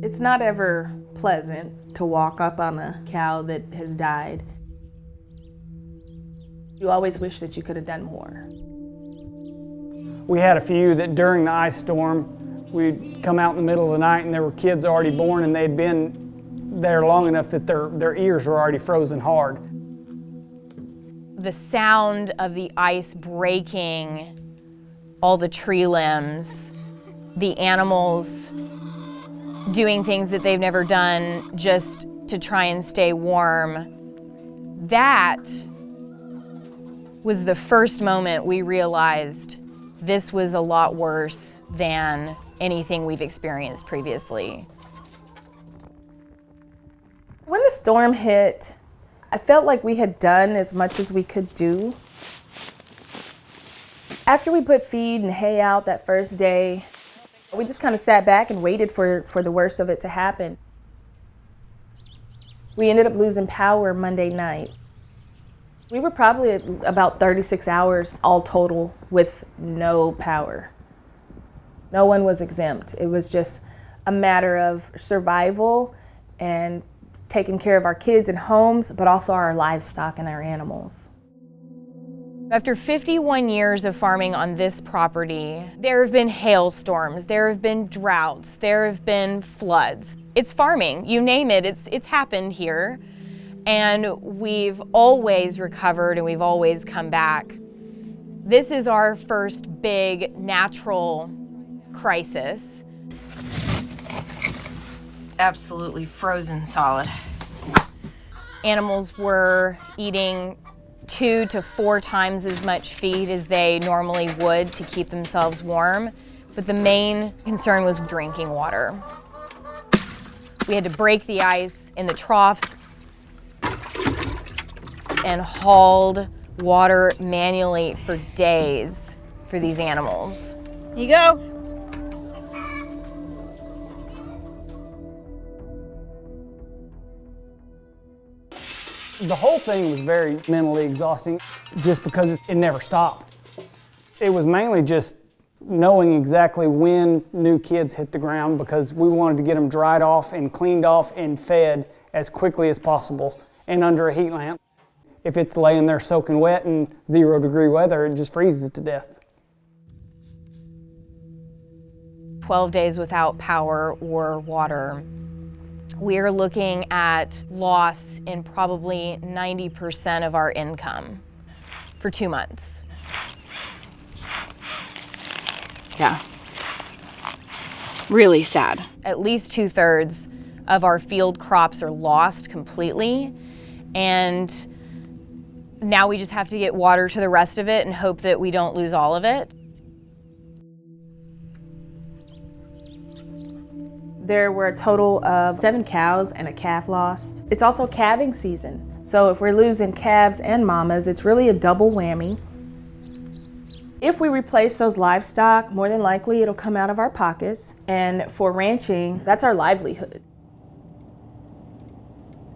It's not ever pleasant to walk up on a cow that has died. You always wish that you could have done more. We had a few that during the ice storm, we'd come out in the middle of the night and there were kids already born and they'd been there long enough that their ears were already frozen hard. The sound of the ice breaking all the tree limbs, the animals doing things that they've never done just to try and stay warm. That was the first moment we realized this was a lot worse than anything we've experienced previously. When the storm hit, I felt like we had done as much as we could do. After we put feed and hay out that first day, we just kind of sat back and waited for the worst of it to happen. We ended up losing power Monday night. We were probably at about 36 hours all total with no power. No one was exempt. It was just a matter of survival and taking care of our kids and homes, but also our livestock and our animals. After 51 years of farming on this property, there have been hailstorms, there have been droughts, there have been floods. It's farming, you name it, it's happened here. And we've always recovered and we've always come back. This is our first big natural crisis. Absolutely frozen solid. Animals were eating 2 to 4 times as much feed as they normally would to keep themselves warm, but the main concern was drinking water. We had to break the ice in the troughs and hauled water manually for days for these animals. Here you go. The whole thing was very mentally exhausting just because it never stopped. It was mainly just knowing exactly when new kids hit the ground because we wanted to get them dried off and cleaned off and fed as quickly as possible and under a heat lamp. If it's laying there soaking wet in 0-degree weather, it just freezes it to death. 12 days without power or water. We're looking at loss in probably 90% of our income for 2 months. Yeah, really sad. At least 2/3 of our field crops are lost completely, and now we just have to get water to the rest of it and hope that we don't lose all of it. There were a total of 7 cows and a calf lost. It's also calving season. So if we're losing calves and mamas, it's really a double whammy. If we replace those livestock, more than likely it'll come out of our pockets. And for ranching, that's our livelihood.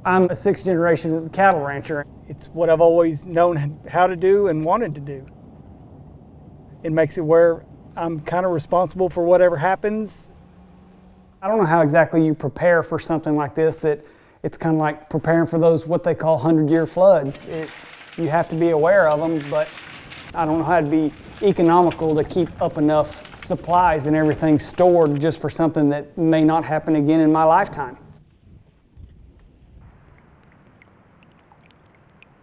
I'm a 6th-generation cattle rancher. It's what I've always known how to do and wanted to do. It makes it where I'm kind of responsible for whatever happens. I don't know how exactly you prepare for something like this, that it's kind of like preparing for those what they call 100-year floods. You have to be aware of them, but I don't know how to be economical to keep up enough supplies and everything stored just for something that may not happen again in my lifetime.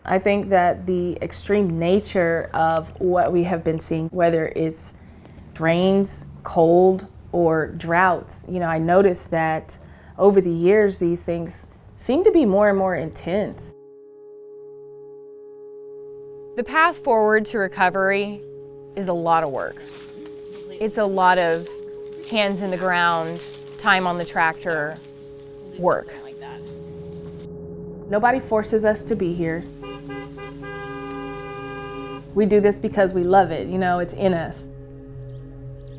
I think that the extreme nature of what we have been seeing, whether it's rains, cold, or droughts, I noticed that over the years, these things seem to be more and more intense. The path forward to recovery is a lot of work. It's a lot of hands in the ground, time on the tractor, work. Nobody forces us to be here. We do this because we love it, it's in us.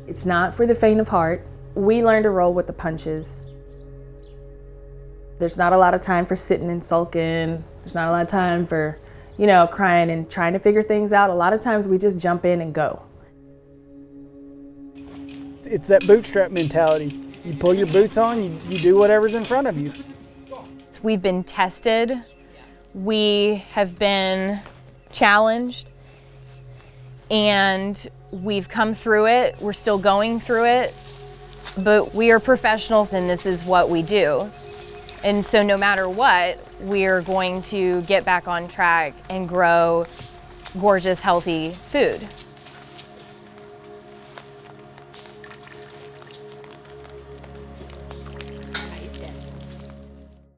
It's not for the faint of heart. We learn to roll with the punches. There's not a lot of time for sitting and sulking. There's not a lot of time for, crying and trying to figure things out. A lot of times we just jump in and go. It's that bootstrap mentality. You pull your boots on, you do whatever's in front of you. We've been tested, we have been challenged, and we've come through it. We're still going through it, but we are professionals and this is what we do. And so no matter what, we're going to get back on track and grow gorgeous, healthy food.